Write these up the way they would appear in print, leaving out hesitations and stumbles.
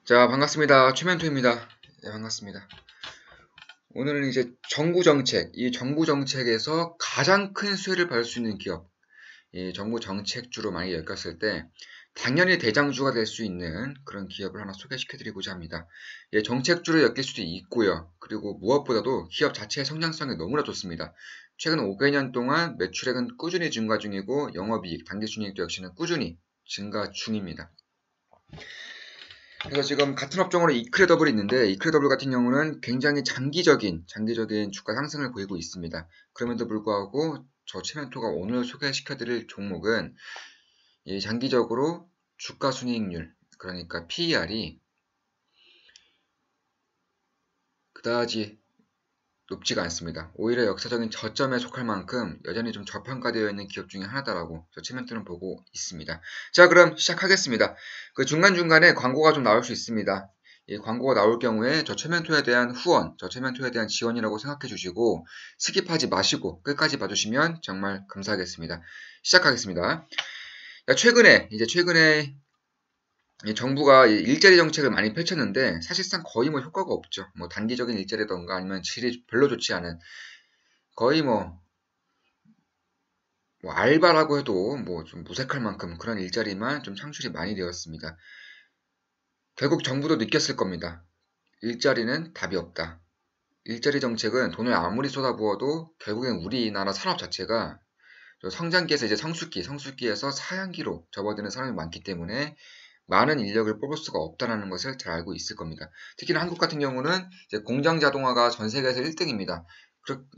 자, 반갑습니다. 최멘토입니다. 네, 반갑습니다. 오늘은 이제 정부 정책, 이 정부 정책에서 가장 큰 수혜를 받을 수 있는 기업, 이 정부 정책주로 많이 엮였을 때 당연히 대장주가 될 수 있는 그런 기업을 하나 소개시켜드리고자 합니다. 예, 정책주로 엮일 수도 있고요. 그리고 무엇보다도 기업 자체의 성장성이 너무나 좋습니다. 최근 5개년 동안 매출액은 꾸준히 증가 중이고 영업이익, 당기순이익도 역시는 꾸준히 증가 중입니다. 그래서 지금 같은 업종으로 이크레더블이 있는데 이크레더블 같은 경우는 굉장히 장기적인 주가 상승을 보이고 있습니다. 그럼에도 불구하고 저 최멘토가 오늘 소개시켜드릴 종목은 이 장기적으로 주가 순이익률, 그러니까 PER이 그다지 높지가 않습니다. 오히려 역사적인 저점에 속할 만큼 여전히 좀 저평가되어 있는 기업 중에 하나다라고 저 최멘토는 보고 있습니다. 자, 그럼 시작하겠습니다. 그 중간중간에 광고가 좀 나올 수 있습니다. 이 광고가 나올 경우에 저 최멘토에 대한 후원, 저 최멘토에 대한 지원이라고 생각해 주시고 스킵하지 마시고 끝까지 봐주시면 정말 감사하겠습니다. 시작하겠습니다. 최근에 정부가 일자리 정책을 많이 펼쳤는데 사실상 거의 뭐 효과가 없죠. 뭐 단기적인 일자리던가 아니면 질이 별로 좋지 않은 거의 뭐 알바라고 해도 뭐 좀 무색할 만큼 그런 일자리만 좀 창출이 많이 되었습니다. 결국 정부도 느꼈을 겁니다. 일자리는 답이 없다. 일자리 정책은 돈을 아무리 쏟아부어도 결국엔 우리나라 산업 자체가 성장기에서 이제 성숙기에서 사양기로 접어드는 사람이 많기 때문에 많은 인력을 뽑을 수가 없다는 것을 잘 알고 있을 겁니다. 특히나 한국 같은 경우는 이제 공장 자동화가 전 세계에서 1등입니다.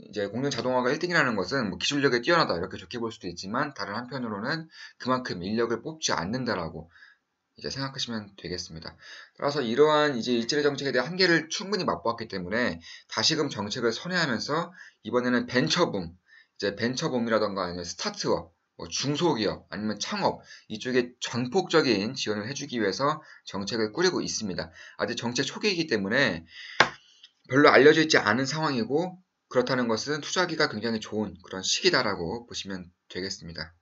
이제 공장 자동화가 1등이라는 것은 뭐 기술력에 뛰어나다 이렇게 좋게 볼 수도 있지만 다른 한편으로는 그만큼 인력을 뽑지 않는다라고 이제 생각하시면 되겠습니다. 따라서 이러한 이제 일자리 정책에 대한 한계를 충분히 맛보았기 때문에 다시금 정책을 선회하면서 이번에는 벤처붐, 이제 벤처붐이라던가 아니면 스타트업, 뭐 중소기업 아니면 창업 이쪽에 전폭적인 지원을 해주기 위해서 정책을 꾸리고 있습니다. 아직 정책 초기이기 때문에 별로 알려져 있지 않은 상황이고 그렇다는 것은 투자하기가 굉장히 좋은 그런 시기다라고 보시면 되겠습니다.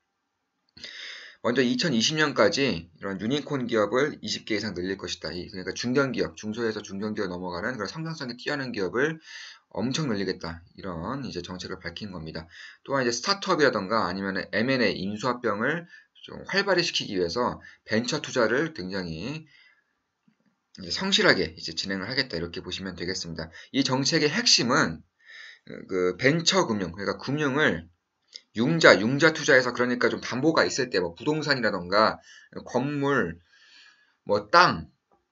먼저 2020년까지 이런 유니콘 기업을 20개 이상 늘릴 것이다. 그러니까 중견기업, 중소에서 중견기업 넘어가는 그런 성장성이 뛰어난 기업을 엄청 늘리겠다. 이런 이제 정책을 밝힌 겁니다. 또한 이제 스타트업이라던가 아니면 M&A, 인수합병을 좀 활발히 시키기 위해서 벤처 투자를 굉장히 이제 성실하게 이제 진행을 하겠다. 이렇게 보시면 되겠습니다. 이 정책의 핵심은 그 벤처 금융, 그러니까 금융을 융자 투자에서 그러니까 좀 담보가 있을 때 뭐 부동산이라던가 건물, 뭐 땅,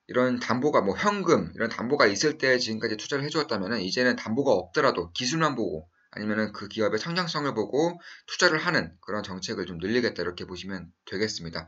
이런 담보가 뭐 현금 이런 담보가 있을 때 지금까지 투자를 해주었다면은 이제는 담보가 없더라도 기술만 보고 아니면은 그 기업의 성장성을 보고 투자를 하는 그런 정책을 좀 늘리겠다 이렇게 보시면 되겠습니다.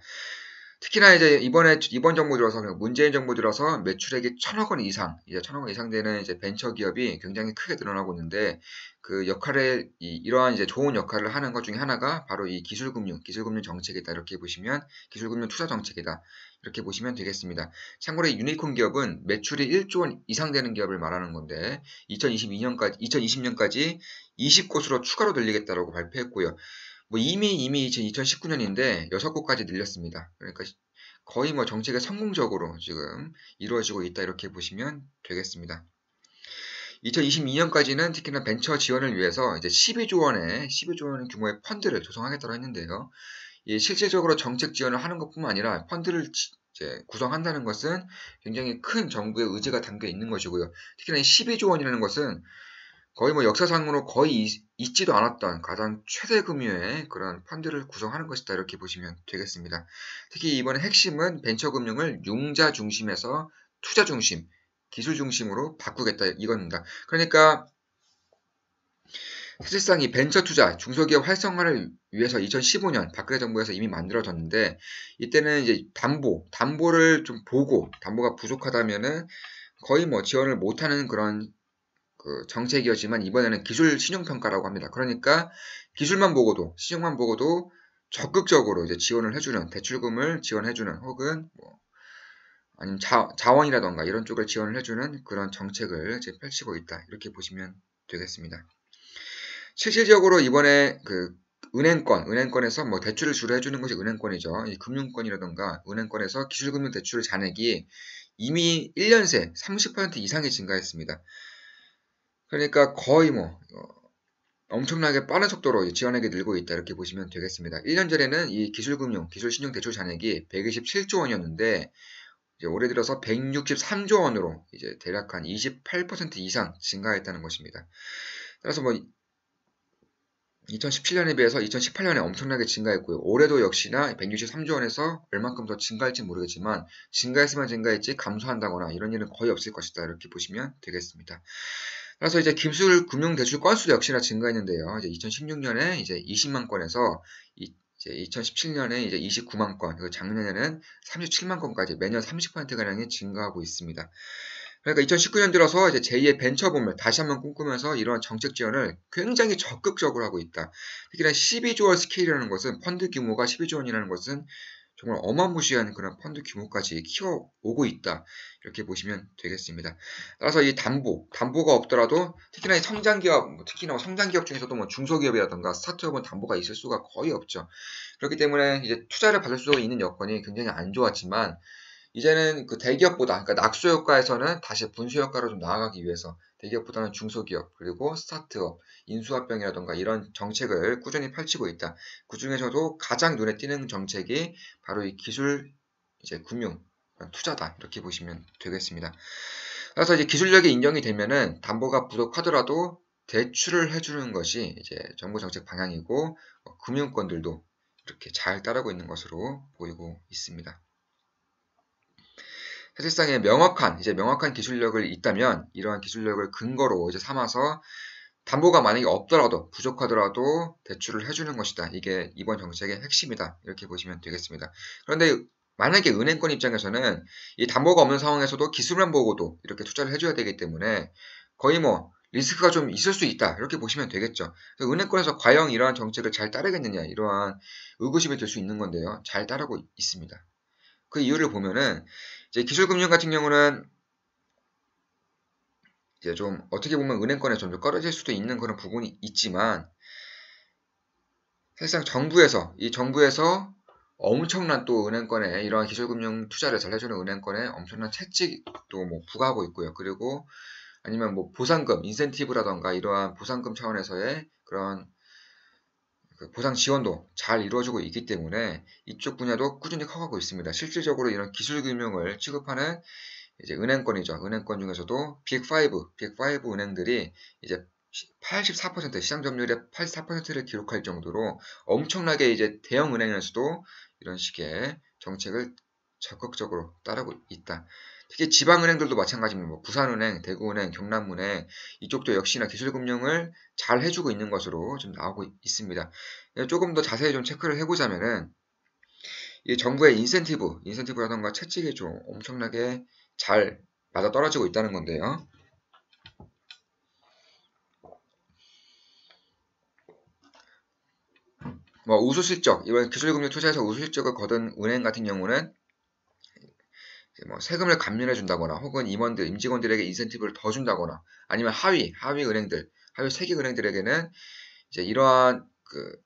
특히나 이제 이번 정부 들어서 문재인 정부 들어서 매출액이 1,000억 원 이상, 이제 1,000억 원 이상 되는 이제 벤처 기업이 굉장히 크게 늘어나고 있는데 그 역할에 이러한 이제 좋은 역할을 하는 것 중에 하나가 바로 이 기술금융 정책이다 이렇게 보시면 기술금융 투자 정책이다 이렇게 보시면 되겠습니다. 참고로 이 유니콘 기업은 매출이 1조 원 이상 되는 기업을 말하는 건데 2020년까지 20곳으로 추가로 늘리겠다라고 발표했고요. 뭐 이미 2019년인데 6곳까지 늘렸습니다. 그러니까 거의 뭐 정책이 성공적으로 지금 이루어지고 있다 이렇게 보시면 되겠습니다. 2022년까지는 특히나 벤처 지원을 위해서 이제 12조 원 규모의 펀드를 조성하겠다고 했는데요. 실질적으로 정책 지원을 하는 것뿐만 아니라 펀드를 이제 구성한다는 것은 굉장히 큰 정부의 의지가 담겨 있는 것이고요. 특히나 이 12조 원이라는 것은 거의 뭐 역사상으로 거의 있지도 않았던 가장 최대 규모의 그런 펀드를 구성하는 것이다 이렇게 보시면 되겠습니다. 특히 이번에 핵심은 벤처금융을 융자 중심에서 투자 중심, 기술 중심으로 바꾸겠다 이겁니다. 그러니까 사실상 이 벤처 투자, 중소기업 활성화를 위해서 2015년 박근혜 정부에서 이미 만들어졌는데 이때는 이제 담보를 좀 보고 담보가 부족하다면은 거의 뭐 지원을 못하는 그런 그 정책이었지만 이번에는 기술 신용평가라고 합니다. 그러니까 기술만 보고도 신용만 보고도 적극적으로 이제 지원을 해주는 대출금을 지원해주는 혹은 뭐 아니면 자원이라던가 이런 쪽을 지원을 해주는 그런 정책을 이제 펼치고 있다 이렇게 보시면 되겠습니다. 실질적으로 이번에 그 은행권에서 뭐 대출을 주로 해주는 것이 은행권이죠. 이 금융권이라던가 은행권에서 기술금융 대출을 잔액이 이미 1년 새 30% 이상이 증가했습니다. 그러니까 거의 뭐 엄청나게 빠른 속도로 지원액이 늘고 있다 이렇게 보시면 되겠습니다. 1년 전에는 이 기술금융, 기술신용대출 잔액이 127조 원이었는데 이제 올해 들어서 163조 원으로 이제 대략 한 28% 이상 증가했다는 것입니다. 따라서 뭐 2017년에 비해서 2018년에 엄청나게 증가했고요. 올해도 역시나 163조 원에서 얼만큼 더 증가할지 모르겠지만 증가했으면 증가했지 감소한다거나 이런 일은 거의 없을 것이다 이렇게 보시면 되겠습니다. 따라서 이제 기술 금융 대출 건수도 역시나 증가했는데요. 이제 2016년에 이제 20만 건에서 이제 2017년에 이제 29만 건, 그리고 작년에는 37만 건까지 매년 30%가량이 증가하고 있습니다. 그러니까 2019년 들어서 이제 제2의 벤처붐을 다시 한번 꿈꾸면서 이러한 정책 지원을 굉장히 적극적으로 하고 있다. 특히나 12조 원 스케일이라는 것은 펀드 규모가 12조 원이라는 것은 정말 어마무시한 그런 펀드 규모까지 키워오고 있다. 이렇게 보시면 되겠습니다. 따라서 이 담보가 없더라도 특히나 이 성장기업, 특히나 성장기업 중에서도 뭐 중소기업이라든가 스타트업은 담보가 있을 수가 거의 없죠. 그렇기 때문에 이제 투자를 받을 수 있는 여건이 굉장히 안 좋았지만 이제는 그 대기업보다, 그러니까 낙수효과에서는 다시 분수효과로 좀 나아가기 위해서 대기업보다는 중소기업, 그리고 스타트업, 인수합병이라던가 이런 정책을 꾸준히 펼치고 있다. 그 중에서도 가장 눈에 띄는 정책이 바로 이 기술, 이제 금융, 투자다. 이렇게 보시면 되겠습니다. 그래서 이제 기술력이 인정이 되면은 담보가 부족하더라도 대출을 해주는 것이 이제 정부 정책 방향이고, 금융권들도 이렇게 잘 따르고 있는 것으로 보이고 있습니다. 사실상의 명확한 기술력을 있다면 이러한 기술력을 근거로 이제 삼아서 담보가 만약에 없더라도 부족하더라도 대출을 해주는 것이다. 이게 이번 정책의 핵심이다. 이렇게 보시면 되겠습니다. 그런데 만약에 은행권 입장에서는 이 담보가 없는 상황에서도 기술만 보고도 이렇게 투자를 해줘야 되기 때문에 거의 뭐 리스크가 좀 있을 수 있다. 이렇게 보시면 되겠죠. 은행권에서 과연 이러한 정책을 잘 따르겠느냐 이러한 의구심이 들 수 있는 건데요. 잘 따르고 있습니다. 그 이유를 보면은 이제 기술금융 같은 경우는 이제 좀 어떻게 보면 은행권에 좀 꺼려질 수도 있는 그런 부분이 있지만 사실상 정부에서 엄청난 또 은행권에 이러한 기술금융 투자를 잘 해주는 은행권에 엄청난 채찍도 뭐 부과하고 있고요. 그리고 아니면 뭐 보상금, 인센티브라던가 이러한 보상금 차원에서의 그런 그 보상 지원도 잘 이루어지고 있기 때문에 이쪽 분야도 꾸준히 커가고 있습니다. 실질적으로 이런 기술금융을 취급하는 이제 은행권이죠. 은행권 중에서도 빅5 은행들이 이제 84% 시장 점유율의 84%를 기록할 정도로 엄청나게 이제 대형 은행에서도 이런 식의 정책을 적극적으로 따르고 있다. 특히 지방은행들도 마찬가지입니다. 뭐 부산은행, 대구은행, 경남은행 이쪽도 역시나 기술금융을 잘 해주고 있는 것으로 좀 나오고 있습니다. 조금 더 자세히 좀 체크를 해보자면은 이 정부의 인센티브라던가 채찍이 좀 엄청나게 잘 맞아떨어지고 있다는 건데요. 뭐 우수실적, 이번 기술금융 투자에서 우수실적을 거둔 은행 같은 경우는 뭐 세금을 감면해 준다거나 혹은 임직원들에게 인센티브를 더 준다거나 아니면 하위 세개 은행들에게는 이제 이러한 그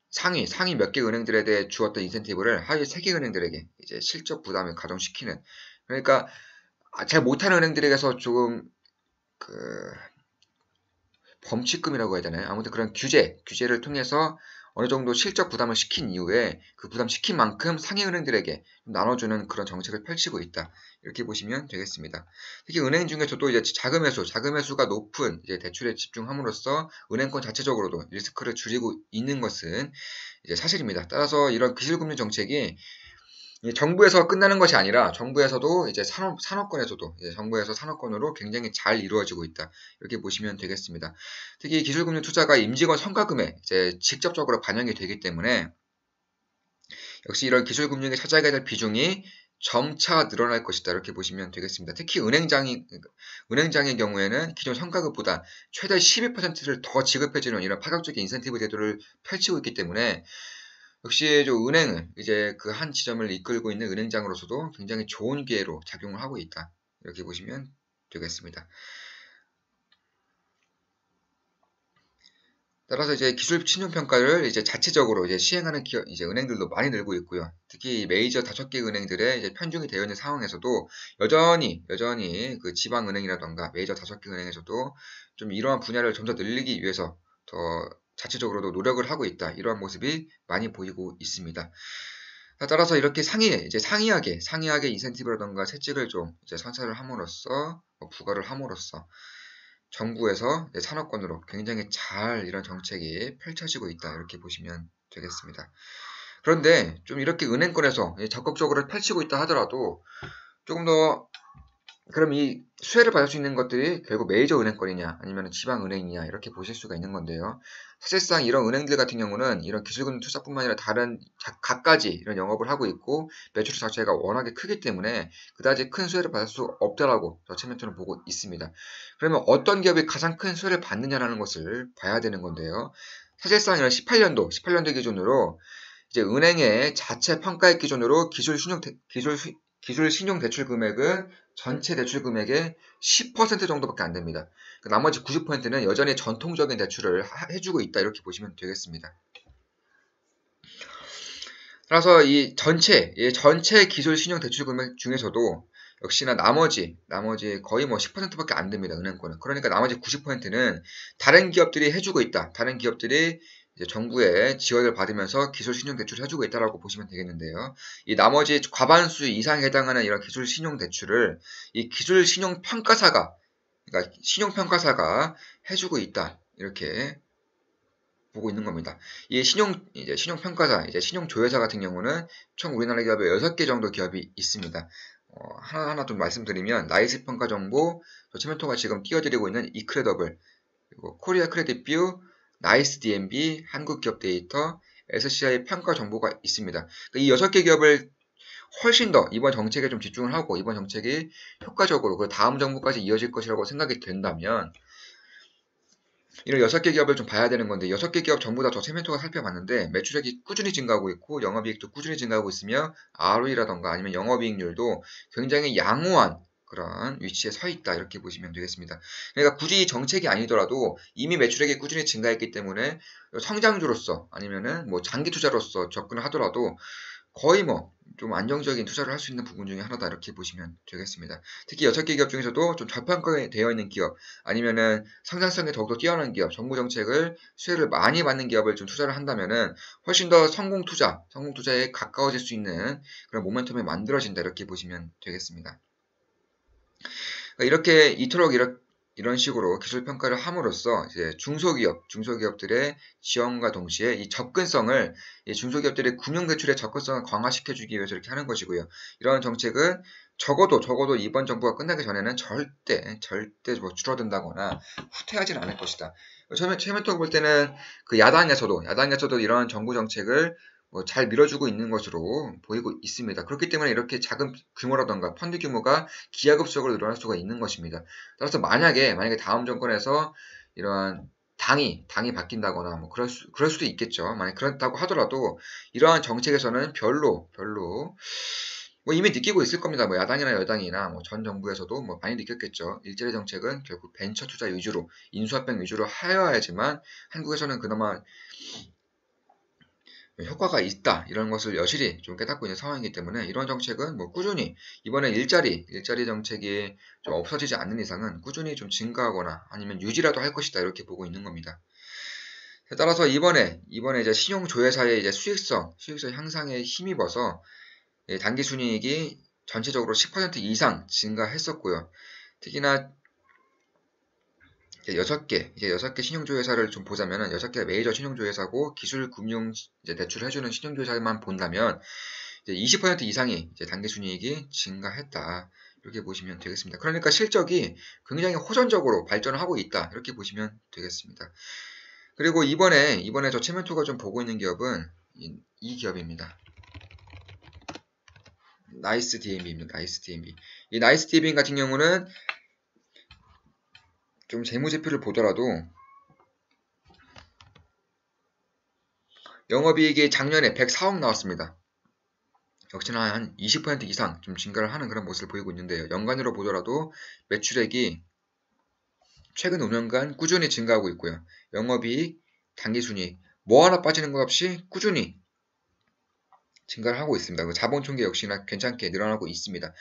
상위 몇 개 은행들에 대해 주었던 인센티브를 하위 세 개 은행들에게 이제 실적 부담을 가중시키는, 그러니까 잘 못하는 은행들에게서 조금 그 범칙금이라고 해야 되나요? 아무튼 그런 규제를 통해서 어느 정도 실적 부담을 시킨 이후에 그 부담 시킨 만큼 상위 은행들에게 나눠주는 그런 정책을 펼치고 있다. 이렇게 보시면 되겠습니다. 특히 은행 중에서도 이제 자금 회수가 높은 이제 대출에 집중함으로써 은행권 자체적으로도 리스크를 줄이고 있는 것은 이제 사실입니다. 따라서 이런 기술금융 정책이 정부에서 끝나는 것이 아니라 정부에서도 이제 산업권에서도 이제 정부에서 산업권으로 굉장히 잘 이루어지고 있다. 이렇게 보시면 되겠습니다. 특히 기술금융 투자가 임직원 성과금에 이제 직접적으로 반영이 되기 때문에 역시 이런 기술금융에 차지하게 될 비중이 점차 늘어날 것이다. 이렇게 보시면 되겠습니다. 특히 은행장의 경우에는 기존 성과급보다 최대 12%를 더 지급해주는 이런 파격적인 인센티브 제도를 펼치고 있기 때문에 역시 은행을 이제 그 한 지점을 이끌고 있는 은행장으로서도 굉장히 좋은 기회로 작용을 하고 있다. 이렇게 보시면 되겠습니다. 따라서 이제 기술 신용 평가를 이제 자체적으로 이제 시행하는 기업, 이제 은행들도 많이 늘고 있고요. 특히 메이저 5개 은행들의 이제 편중이 되어 있는 상황에서도 여전히 그 지방 은행이라던가 메이저 5개 은행에서도 좀 이러한 분야를 좀 더 늘리기 위해서 더 자체적으로도 노력을 하고 있다. 이러한 모습이 많이 보이고 있습니다. 따라서 이렇게 상이하게 인센티브라던가 세칙을 좀 이제 선사를 함으로써 부과를 함으로써 정부에서 산업권으로 굉장히 잘 이런 정책이 펼쳐지고 있다. 이렇게 보시면 되겠습니다. 그런데 좀 이렇게 은행권에서 적극적으로 펼치고 있다 하더라도 조금 더 그럼 이 수혜를 받을 수 있는 것들이 결국 메이저 은행권이냐 아니면 지방 은행이냐 이렇게 보실 수가 있는 건데요. 사실상 이런 은행들 같은 경우는 이런 기술금 투자뿐만 아니라 다른 갖가지 이런 영업을 하고 있고 매출 자체가 워낙에 크기 때문에 그다지 큰 수혜를 받을 수 없다라고 저 체면토는 보고 있습니다. 그러면 어떤 기업이 가장 큰 수혜를 받느냐라는 것을 봐야 되는 건데요. 사실상 이런 18년도 기준으로 이제 은행의 자체 평가액 기준으로 기술 신용 대출 금액은 전체 대출 금액의 10% 정도밖에 안 됩니다. 나머지 90%는 여전히 전통적인 대출을 해주고 있다 이렇게 보시면 되겠습니다. 따라서 이 전체 기술 신용 대출 금액 중에서도 역시나 나머지 거의 뭐 10%밖에 안 됩니다. 은행권은. 그러니까 나머지 90%는 다른 기업들이 해주고 있다. 다른 기업들이 이제 정부의 지원을 받으면서 기술 신용 대출을 해주고 있다라고 보시면 되겠는데요. 이 나머지 과반수 이상에 해당하는 이런 기술 신용 대출을 이 기술 신용 평가사가 그러니까 신용 평가사가 해주고 있다. 이렇게 보고 있는 겁니다. 이 신용 평가사, 신용 조회사 같은 경우는 총 우리나라 기업에 6개 정도 기업이 있습니다. 하나하나 좀 말씀드리면 나이스 평가 정보, 체면토가 지금 띄워드리고 있는 이크레더블, 그리고 코리아 크레딧 뷰, 나이스 DMB, 한국기업데이터, SCI 평가 정보가 있습니다. 그러니까 이 6개 기업을 훨씬 더 이번 정책에 좀 집중을 하고 이번 정책이 효과적으로 그 다음 정부까지 이어질 것이라고 생각이 된다면 이런 6개 기업을 좀 봐야 되는 건데 6개 기업 전부 다 저 체면토가 살펴봤는데 매출액이 꾸준히 증가하고 있고 영업이익도 꾸준히 증가하고 있으며 ROE라던가 아니면 영업이익률도 굉장히 양호한 그런 위치에 서 있다 이렇게 보시면 되겠습니다. 그러니까 굳이 정책이 아니더라도 이미 매출액이 꾸준히 증가했기 때문에 성장주로서 아니면은 뭐 장기 투자로서 접근을 하더라도 거의 뭐 좀 안정적인 투자를 할 수 있는 부분 중에 하나다 이렇게 보시면 되겠습니다. 특히 6개 기업 중에서도 좀 저평가되어 있는 기업 아니면은 성장성이 더욱더 뛰어난 기업, 정부 정책을 수혜를 많이 받는 기업을 좀 투자를 한다면은 훨씬 더 성공 투자에 가까워질 수 있는 그런 모멘텀이 만들어진다 이렇게 보시면 되겠습니다. 이렇게 이토록 이런 식으로 기술 평가를 함으로써 이제 중소기업들의 지원과 동시에 이 접근성을 중소기업들의 금융대출의 접근성을 강화시켜주기 위해서 이렇게 하는 것이고요. 이런 정책은 적어도 이번 정부가 끝나기 전에는 절대 뭐 줄어든다거나 후퇴하진 않을 것이다. 최면토가 볼 때는 그 야당에서도 이런 정부 정책을 잘 밀어주고 있는 것으로 보이고 있습니다. 그렇기 때문에 이렇게 작은 규모라던가 펀드 규모가 기하급수적으로 늘어날 수가 있는 것입니다. 따라서 만약에 다음 정권에서 이러한 당이 바뀐다거나 뭐 그럴 수도 있겠죠. 만약 그렇다고 하더라도 이러한 정책에서는 별로 뭐 이미 느끼고 있을 겁니다. 뭐 야당이나 여당이나 뭐 전 정부에서도 뭐 많이 느꼈겠죠. 일자리 정책은 결국 벤처 투자 위주로 인수합병 위주로 하여야지만 한국에서는 그나마 효과가 있다 이런 것을 여실히 좀 깨닫고 있는 상황이기 때문에 이런 정책은 뭐 꾸준히 이번에 일자리 정책이 좀 없어지지 않는 이상은 꾸준히 좀 증가하거나 아니면 유지라도 할 것이다 이렇게 보고 있는 겁니다. 따라서 이번에 이제 신용조회사의 이제 수익성 향상에 힘입어서 단기 순이익이 전체적으로 10% 이상 증가했었고요. 특히나 이제 6개 신용조회사를 좀 보자면은 6개 메이저 신용조회사고 기술금융 대출을 해주는 신용조회사만 본다면 이제 20% 이상이 이제 단기순이익이 증가했다. 이렇게 보시면 되겠습니다. 그러니까 실적이 굉장히 호전적으로 발전을 하고 있다. 이렇게 보시면 되겠습니다. 그리고 이번에 저 체면토가 좀 보고 있는 기업은 이 기업입니다. 나이스 DMB입니다. 나이스 DMB. 이 나이스 DMB 같은 경우는 좀 재무제표를 보더라도 영업이익이 작년에 104억 나왔습니다. 역시나 한 20% 이상 좀 증가를 하는 그런 모습을 보이고 있는데요. 연간으로 보더라도 매출액이 최근 5년간 꾸준히 증가하고 있고요. 영업이익 당기순이익 뭐 하나 빠지는 것 없이 꾸준히 증가를 하고 있습니다. 그 자본 총계 역시나 괜찮게 늘어나고 있습니다.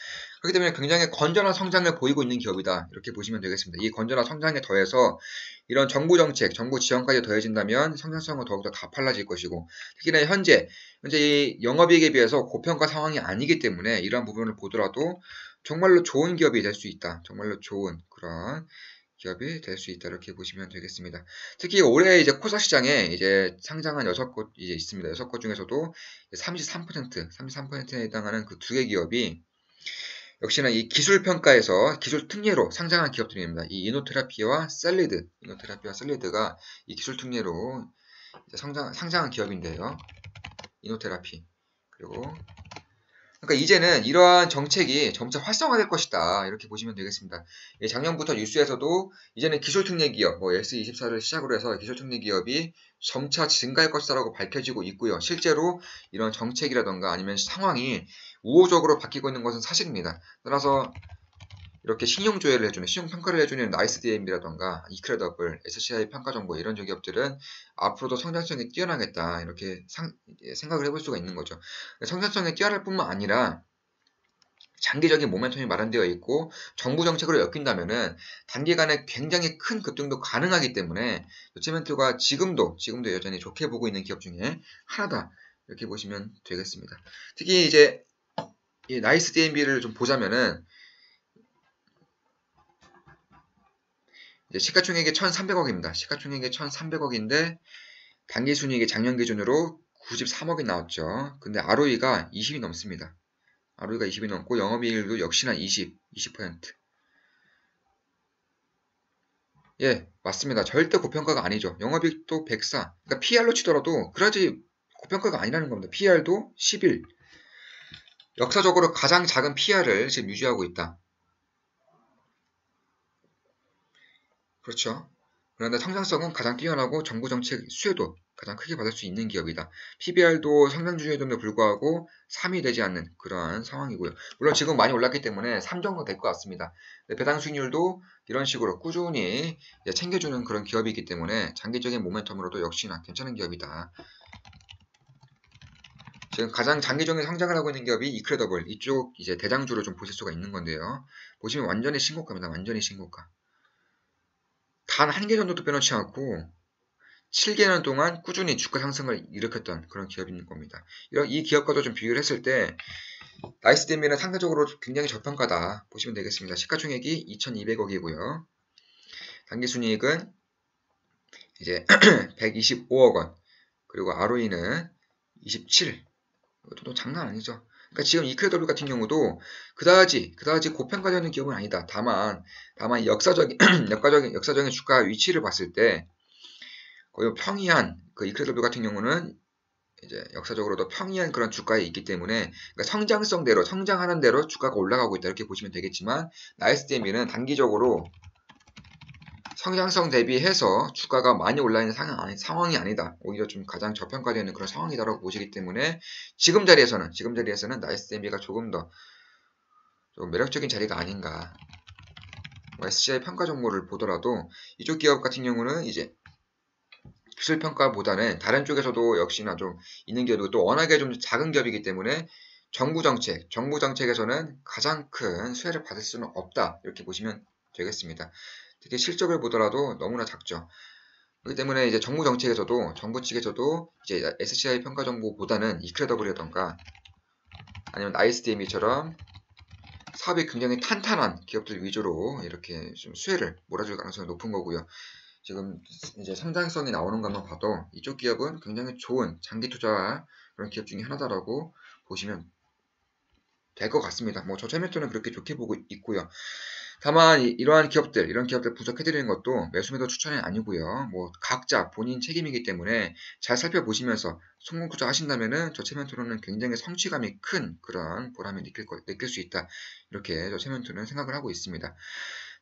그렇기 때문에 굉장히 건전한 성장을 보이고 있는 기업이다. 이렇게 보시면 되겠습니다. 이 건전한 성장에 더해서 이런 정부 정책, 정부 지원까지 더해진다면 성장성은 더욱더 가팔라질 것이고, 특히나 현재 이 영업이익에 비해서 고평가 상황이 아니기 때문에 이러한 부분을 보더라도 정말로 좋은 기업이 될 수 있다. 정말로 좋은 그런 기업이 될 수 있다. 이렇게 보시면 되겠습니다. 특히 올해 이제 코스닥 시장에 이제 상장한 6곳 이제 있습니다. 6곳 중에서도 33%에 해당하는 그 2개 기업이 역시나 이 기술 평가에서 기술 특례로 상장한 기업들입니다. 이 이노테라피와 셀리드가 이 기술 특례로 이제 상장한 기업인데요. 이노테라피. 그리고 그러니까 이제는 이러한 정책이 점차 활성화될 것이다. 이렇게 보시면 되겠습니다. 작년부터 뉴스에서도 이제는 기술특례 기업, 뭐 S24를 시작으로 해서 기술특례 기업이 점차 증가할 것이다라고 밝혀지고 있고요. 실제로 이런 정책이라던가 아니면 상황이 우호적으로 바뀌고 있는 것은 사실입니다. 따라서 이렇게 신용조회를 해주는, 신용평가를 해주는 나이스DM이라던가 이크레더블, SCI 평가정보 이런 기업들은 앞으로도 성장성이 뛰어나겠다 이렇게 생각을 해볼 수가 있는 거죠. 성장성이 뛰어날 뿐만 아니라 장기적인 모멘텀이 마련되어 있고 정부 정책으로 엮인다면은 단기간에 굉장히 큰 급등도 가능하기 때문에 요체멘트가 지금도 여전히 좋게 보고 있는 기업 중에 하나다 이렇게 보시면 되겠습니다. 특히 이제 이 나이스DMB를 좀 보자면은 이제 시가총액이 1,300억입니다. 시가총액이 1,300억인데 당기순이익이 작년 기준으로 93억이 나왔죠. 근데 ROE가 20이 넘습니다. ROE가 20이 넘고 영업이익률도 역시나 20%. 예, 맞습니다. 절대 고평가가 아니죠. 영업이익도 104. 그러니까 PR로 치더라도 그다지 고평가가 아니라는 겁니다. PR도 11. 역사적으로 가장 작은 PR을 지금 유지하고 있다. 그렇죠. 그런데 성장성은 가장 뛰어나고 정부 정책 수혜도 가장 크게 받을 수 있는 기업이다. PBR도 성장주에도 불구하고 3이 되지 않는 그러한 상황이고요. 물론 지금 많이 올랐기 때문에 3 정도 될 것 같습니다. 배당 수익률도 이런 식으로 꾸준히 챙겨주는 그런 기업이기 때문에 장기적인 모멘텀으로도 역시나 괜찮은 기업이다. 지금 가장 장기적인 성장을 하고 있는 기업이 이크레더블 이쪽 이제 대장주로 좀 보실 수가 있는 건데요. 보시면 완전히 신고가입니다. 완전히 신고가. 단 한 개 정도도 빼놓지 않고 7개년 동안 꾸준히 주가 상승을 일으켰던 그런 기업인 겁니다. 이 기업과도 좀 비교를 했을 때 나이스DMB는 상대적으로 굉장히 저평가다 보시면 되겠습니다. 시가총액이 2,200억이고요. 당기순이익은 이제 125억 원 그리고 ROE는 27. 이것도 장난 아니죠. 그러니까 지금 이크레더블 같은 경우도 그다지 고평가되는 기업은 아니다. 다만 역사적인 주가 위치를 봤을 때 거의 평이한 그 이크레더블 같은 경우는 이제 역사적으로도 평이한 그런 주가에 있기 때문에 그러니까 성장성대로 성장하는 대로 주가가 올라가고 있다 이렇게 보시면 되겠지만 나이스DMB는 단기적으로 성장성 대비해서 주가가 많이 올라 있는 상황이 아니다. 오히려 좀 가장 저평가되는 그런 상황이다라고 보시기 때문에 지금 자리에서는 나이스DMB가 조금 더 좀 매력적인 자리가 아닌가. SCI 평가 정보를 보더라도 이쪽 기업 같은 경우는 이제 기술평가보다는 다른 쪽에서도 역시나 좀 있는 기업이고 또 워낙에 좀 작은 기업이기 때문에 정부 정책에서는 가장 큰 수혜를 받을 수는 없다. 이렇게 보시면 되겠습니다. 특히 실적을 보더라도 너무나 작죠. 그렇기 때문에 이제 정부 측에서도 이제 SCI 평가 정보보다는 이크레더블이라던가 아니면 나이스DMB처럼 사업이 굉장히 탄탄한 기업들 위주로 이렇게 좀 수혜를 몰아줄 가능성이 높은 거고요. 지금 이제 성장성이 나오는 것만 봐도 이쪽 기업은 굉장히 좋은 장기 투자 그런 기업 중에 하나다라고 보시면 될 것 같습니다. 뭐 저체면토는 그렇게 좋게 보고 있고요. 다만 이런 기업들 분석해드리는 것도 매수매도 추천이 아니고요. 뭐 각자 본인 책임이기 때문에 잘 살펴보시면서 성공 투자하신다면은 저체면토는 굉장히 성취감이 큰 그런 보람을 느낄 수 있다. 이렇게 저체면토는 생각을 하고 있습니다.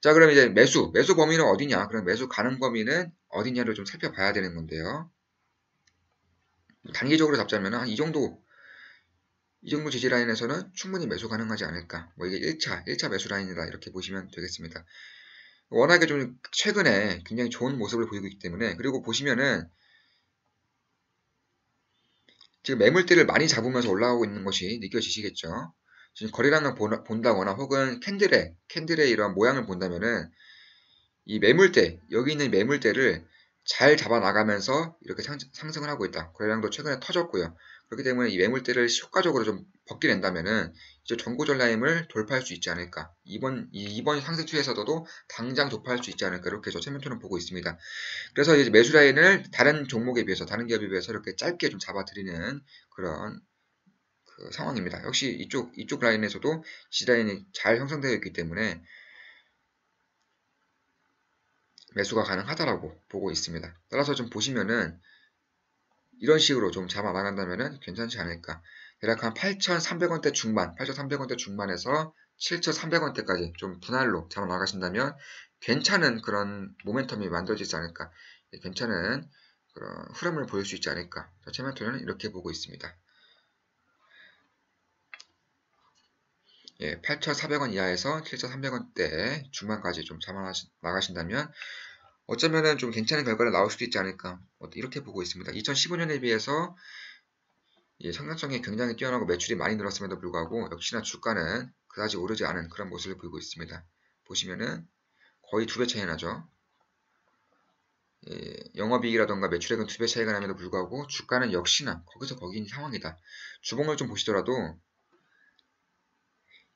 자, 그럼 이제 매수 범위는 어디냐? 그럼 매수 가능 범위는 어디냐를 좀 살펴봐야 되는 건데요. 단기적으로 잡자면 한 이 정도 지지 라인에서는 충분히 매수 가능하지 않을까. 뭐 이게 1차 매수 라인이다. 이렇게 보시면 되겠습니다. 워낙에 좀 최근에 굉장히 좋은 모습을 보이고 있기 때문에 그리고 보시면은 지금 매물대를 많이 잡으면서 올라가고 있는 것이 느껴지시겠죠? 지금 거래량을 본다거나 혹은 캔들의 이러한 모양을 본다면은 이 매물대, 여기 있는 매물대를 잘 잡아 나가면서 이렇게 상승을 하고 있다. 거래량도 최근에 터졌고요. 그렇기 때문에 이 매물대를 효과적으로 좀 벗겨낸다면은 이제 전고점 라인을 돌파할 수 있지 않을까. 이번 상승 추세에서도 당장 돌파할 수 있지 않을까. 이렇게 저 체면토는 보고 있습니다. 그래서 이제 매수 라인을 다른 종목에 비해서, 다른 기업에 비해서 이렇게 짧게 좀 잡아드리는 그런 그 상황입니다. 역시 이쪽 라인에서도 지라인이 잘 형성되어 있기 때문에 매수가 가능하다라고 보고 있습니다. 따라서 좀 보시면은 이런 식으로 좀 잡아 나간다면은 괜찮지 않을까. 대략 한 8,300원대 중반, 8,300원대 중반에서 7,300원대까지 좀 분할로 잡아 나가신다면 괜찮은 그런 모멘텀이 만들어지지 않을까. 괜찮은 그런 흐름을 보일 수 있지 않을까. 체면토는 이렇게 보고 있습니다. 예, 8,400원 이하에서 7,300원대 중반까지 좀 잡아 나가신다면 어쩌면은 좀 괜찮은 결과가 나올 수도 있지 않을까. 이렇게 보고 있습니다. 2015년에 비해서 성장성이 굉장히 뛰어나고 매출이 많이 늘었음에도 불구하고 역시나 주가는 그다지 오르지 않은 그런 모습을 보이고 있습니다. 보시면은 거의 2배 차이 나죠. 영업이익이라던가 매출액은 2배 차이가 남에도 불구하고 주가는 역시나 거기서 거기인 상황이다. 주봉을 좀 보시더라도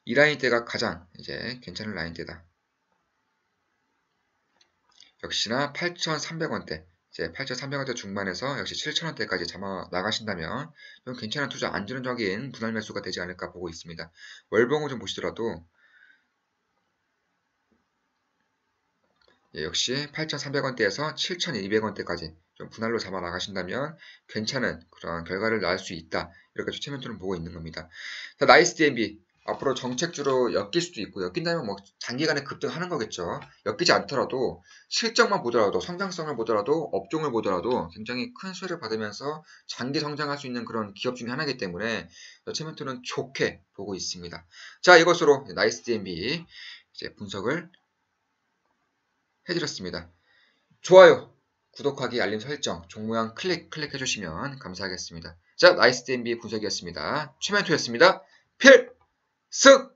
이 라인대가 가장 이제 괜찮은 라인대다. 역시나 8,300원대, 이제 8,300원대 중반에서 역시 7,000원대까지 잡아 나가신다면 좀 괜찮은 투자, 안전적인 분할 매수가 되지 않을까 보고 있습니다. 월봉을 좀 보시더라도 역시 8,300원대에서 7,200원대까지 좀 분할로 잡아 나가신다면 괜찮은 그런 결과를 낳을 수 있다. 이렇게 추천멘토는 보고 있는 겁니다. 자, 나이스 DNB. 앞으로 정책주로 엮일 수도 있고, 엮인다면 뭐 장기간에 급등하는 거겠죠. 엮이지 않더라도 실적만 보더라도, 성장성을 보더라도, 업종을 보더라도 굉장히 큰 수혜를 받으면서 장기 성장할 수 있는 그런 기업 중에 하나이기 때문에 체멘토는 좋게 보고 있습니다. 자, 이것으로 나이스 DNB 이제 분석을 해드렸습니다. 좋아요, 구독하기, 알림 설정, 종모양 클릭해주시면 감사하겠습니다. 자, 나이스 DNB 분석이었습니다. 최멘토였습니다. 필승!